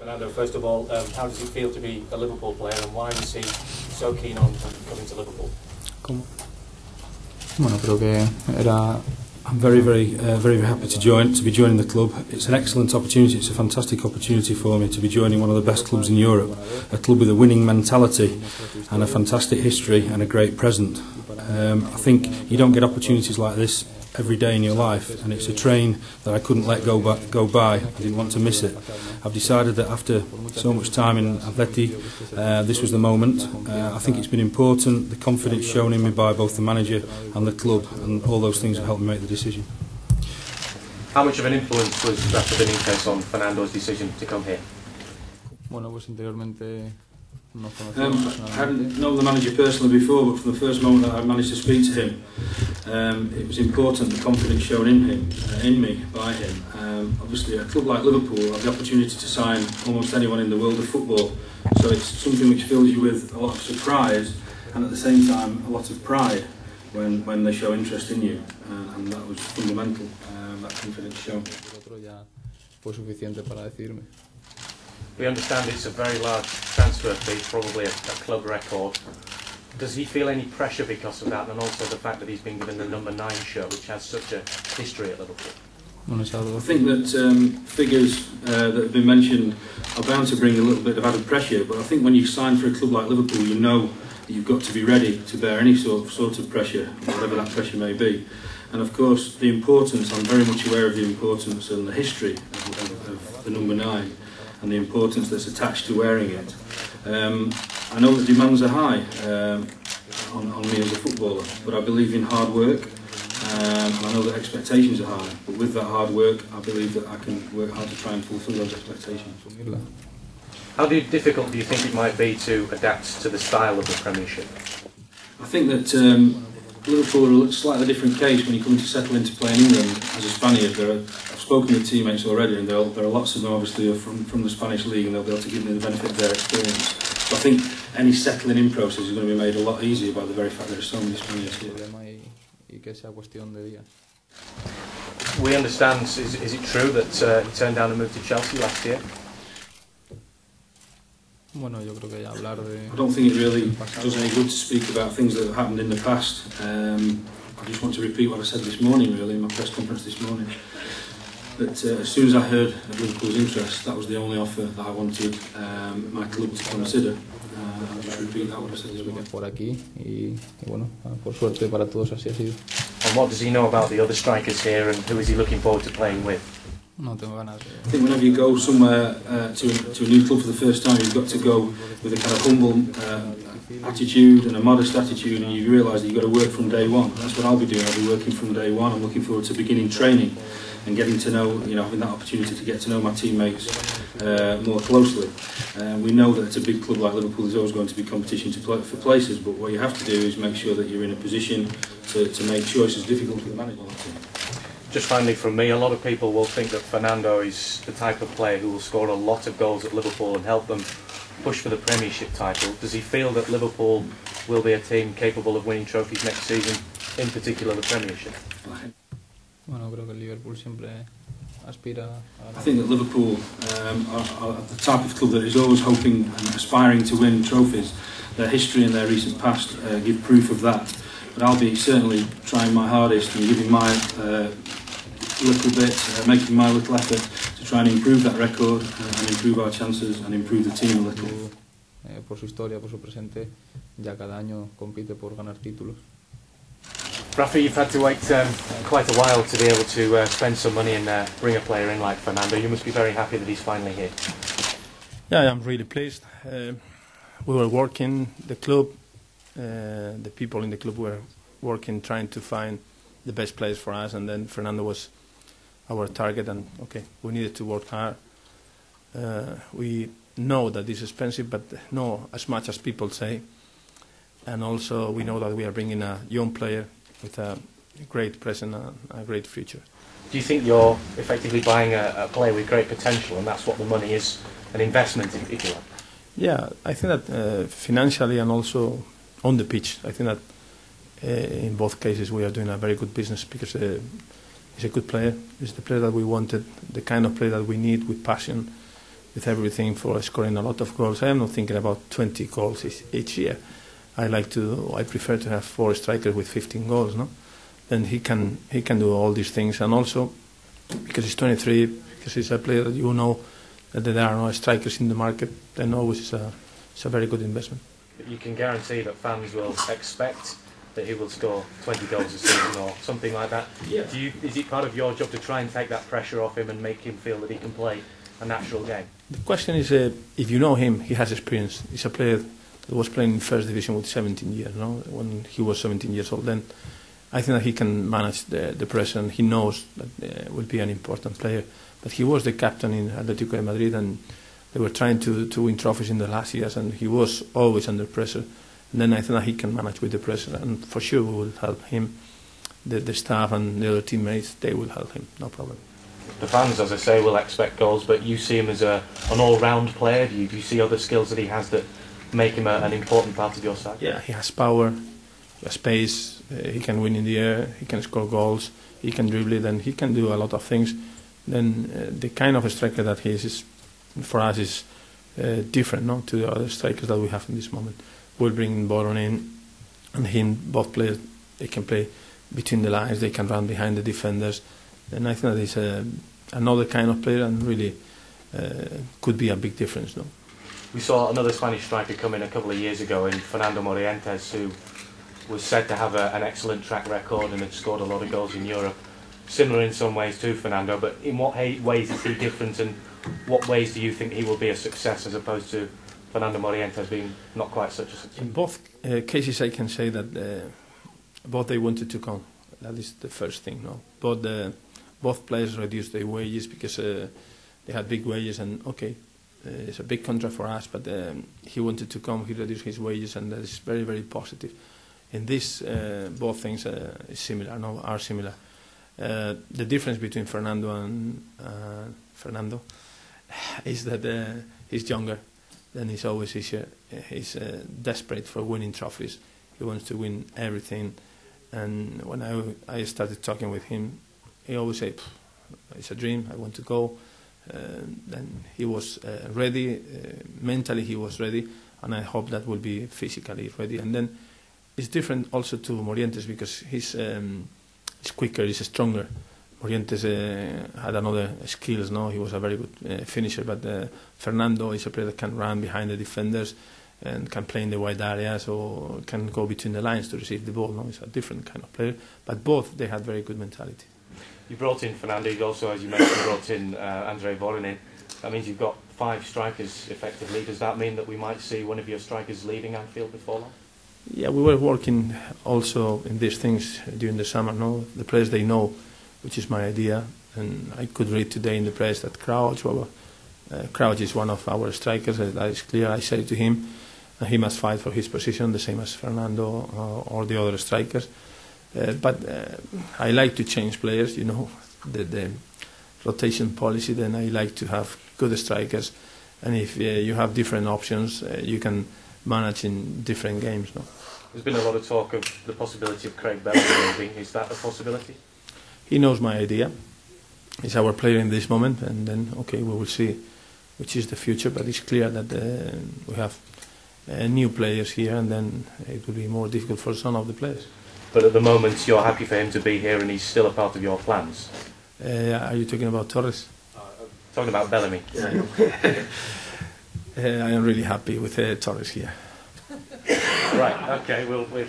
Fernando, first of all, how does it feel to be a Liverpool player, and why was he so keen on coming to Liverpool? ¿Cómo? Bueno, creo que era. I'm very happy to be joining the club. It's an excellent opportunity. It's a fantastic opportunity for me to be joining one of the best clubs in Europe, a club with a winning mentality and a fantastic history and a great present. I think you don't get opportunities like this every day in your life, and it's a train that I couldn't let go by. I didn't want to miss it. I've decided that after so much time in Atleti, this was the moment. I think it's been important, the confidence shown in me by both the manager and the club, and all those things have helped me make the decision. How much of an influence was Rafa Benitez on Fernando's decision to come here? Bueno, pues anteriormente I hadn't known the manager personally before, but from the first moment that I managed to speak to him, it was important, the confidence shown in him, in me by him. Obviously, a club like Liverpool have the opportunity to sign almost anyone in the world of football, so it's something which fills you with a lot of surprise and at the same time a lot of pride when they show interest in you, and that was fundamental, that confidence shown. We understand it's a very large transfer fee, probably a club record. Does he feel any pressure because of that, and also the fact that he's been given the number 9 shirt, which has such a history at Liverpool? I think that figures that have been mentioned are bound to bring a little bit of added pressure, but I think when you sign for a club like Liverpool, you know that you've got to be ready to bear any sort of pressure, whatever that pressure may be. And of course, the importance, I'm very much aware of the importance and the history of the number 9. And the importance that's attached to wearing it. I know that demands are high on me as a footballer, but I believe in hard work, and I know that expectations are high, but with that hard work I believe that I can work hard to try and fulfil those expectations. How difficult do you think it might be to adapt to the style of the Premiership? I think that Liverpool are a slightly different case when you come to settle into playing England as a Spaniard. I've spoken with teammates already, and there are lots of them obviously from the Spanish league, and they'll be able to give me the benefit of their experience. So I think any settling in process is going to be made a lot easier by the very fact there are so many Spaniards here. We understand, is it true that he turned down a move to Chelsea last year? I don't think it really does any good to speak about things that have happened in the past. I just want to repeat what I said this morning, really, in my press conference this morning. That as soon as I heard of Liverpool's interest, that was the only offer that I wanted my club to consider. I'll just repeat that what I said this morning. And what does he know about the other strikers here, and who is he looking forward to playing with? I think whenever you go somewhere to a new club for the first time, you've got to go with a kind of humble attitude and a modest attitude, and you realise that you've got to work from day one. That's what I'll be doing. I'll be working from day one. I'm looking forward to beginning training and getting to know, having that opportunity to get to know my teammates more closely. We know that it's a big club like Liverpool. There's always going to be competition for places, but what you have to do is make sure that you're in a position to make choices difficult for the management team. Just finally from me, a lot of people will think that Fernando is the type of player who will score a lot of goals at Liverpool and help them push for the Premiership title. Does he feel that Liverpool will be a team capable of winning trophies next season, in particular the Premiership? I think that Liverpool are the type of club that is always hoping and aspiring to win trophies. Their history and their recent past give proof of that. But I'll be certainly trying my hardest and giving my little bit, making my little effort to try and improve that record and improve our chances and improve the team a little. Por su historia, por su presente, ya cada año compite por ganar títulos. Rafa, you've had to wait quite a while to be able to spend some money and bring a player in like Fernando. You must be very happy that he's finally here. Yeah, I'm really pleased. We were working, the club, the people in the club were working, trying to find the best players for us, and then Fernando was our target, and okay, we needed to work hard. We know that it's expensive, but not as much as people say, and also we know that we are bringing a young player with a great present and a great future. Do you think you're effectively buying a player with great potential, and that's what the money is, an investment, if you like? Yeah, I think that financially and also on the pitch, I think that in both cases we are doing a very good business, because he's a good player. He's the player that we wanted, the kind of player that we need, with passion, with everything for scoring a lot of goals. I am not thinking about 20 goals each year. I prefer to have 4 strikers with 15 goals, no? Then he can do all these things, and also because he's 23, because he's a player that you know that there are no strikers in the market, then always it's a very good investment. But you can guarantee that fans will expect that he will score 20 goals a season or something like that. Yeah. Is it part of your job to try and take that pressure off him and make him feel that he can play a natural game? The question is, if you know him, he has experience. He's a player that was playing in first division with 17 years, no? When he was 17 years old. Then I think that he can manage the pressure, and he knows that will be an important player. But he was the captain in Atletico de Madrid, and they were trying to win trophies in the last years, and he was always under pressure. And then I think that he can manage with the pressure, and for sure we will help him. The staff and the other teammates, they will help him, no problem. The fans, as I say, will expect goals, but you see him as an all-round player. Do you see other skills that he has that make him an important part of your side? Yeah, he has power, he has pace, he can win in the air, he can score goals, he can dribble it, and he can do a lot of things. Then the kind of striker that he is for us is different, no, to the other strikers that we have in this moment. We'll bring Boron in, and him, both players, they can play between the lines, they can run behind the defenders. And I think that he's another kind of player, and really could be a big difference, no. We saw another Spanish striker come in a couple of years ago in Fernando Torres, who was said to have an excellent track record and had scored a lot of goals in Europe. Similar in some ways to Fernando, but in what ways is he different, and what ways do you think he will be a success as opposed to Fernando Torres being not quite such a success? In both cases I can say that both they wanted to come. That is the first thing, no. Both players reduced their wages because they had big wages, and okay, it's a big contract for us, but he wanted to come, he reduced his wages, and that is very, very positive. In this, both things is similar, no, are similar. The difference between Fernando and Fernando is that he's younger, then he's always easier. He's desperate for winning trophies. He wants to win everything, and when I started talking with him, he always said, it's a dream, I want to go. Then he was ready, mentally he was ready, and I hope that will be physically ready. And then it's different also to Morientes, because he's quicker, he's stronger. Morientes had another skills, no? He was a very good finisher, but Fernando is a player that can run behind the defenders and can play in the wide areas or can go between the lines to receive the ball. No? He's a different kind of player, but both, they had very good mentality. You brought in Fernando, you also, as you mentioned, brought in Andrei Voronin. That means you've got 5 strikers effectively. Does that mean that we might see one of your strikers leaving Anfield before long? Yeah, we were working also in these things during the summer. No, the players they know, which is my idea, and I could read today in the press that Crouch is one of our strikers. That is clear. I said to him, he must fight for his position, the same as Fernando or the other strikers. But I like to change players, you know, the rotation policy. Then I like to have good strikers, and if you have different options, you can manage in different games. No? There's been a lot of talk of the possibility of Craig Bellamy leaving. Is that a possibility? He knows my idea. He's our player in this moment, and then okay, we will see which is the future. But it's clear that we have new players here, and then it will be more difficult for some of the players. But at the moment, you're happy for him to be here, and he's still a part of your plans. Are you talking about Torres? Talking about Bellamy. Yeah. I am really happy with Torres here. Right. Okay. We'll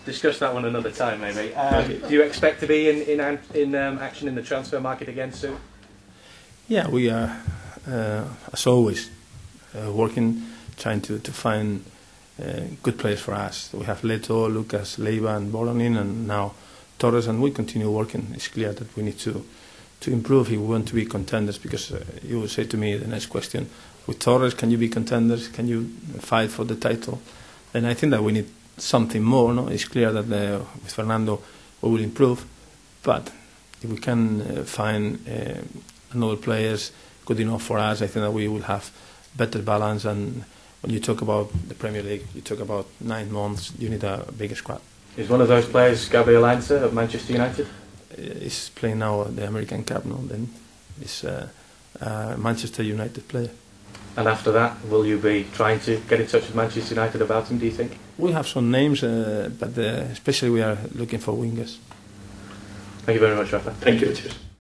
discuss that one another time, maybe. Do you expect to be in action in the transfer market again soon? Yeah, we are, as always, working, trying to find good players for us. We have Leto, Lucas, Leiva, and Boronin, and now Torres, and we continue working. It's clear that we need to improve if we want to be contenders, because you will say to me the next question, with Torres, can you be contenders? Can you fight for the title? And I think that we need something more. No? It's clear that with Fernando we will improve, but if we can find another players good enough for us, I think that we will have better balance. And when you talk about the Premier League, you talk about 9 months, you need a bigger squad. Is one of those players Gabriel Heinze of Manchester United? He's playing now the American Cup, no? Then he's a Manchester United player. And after that, will you be trying to get in touch with Manchester United about him, do you think? We have some names, but especially we are looking for wingers. Thank you very much, Rafa. Thank you. Cheers.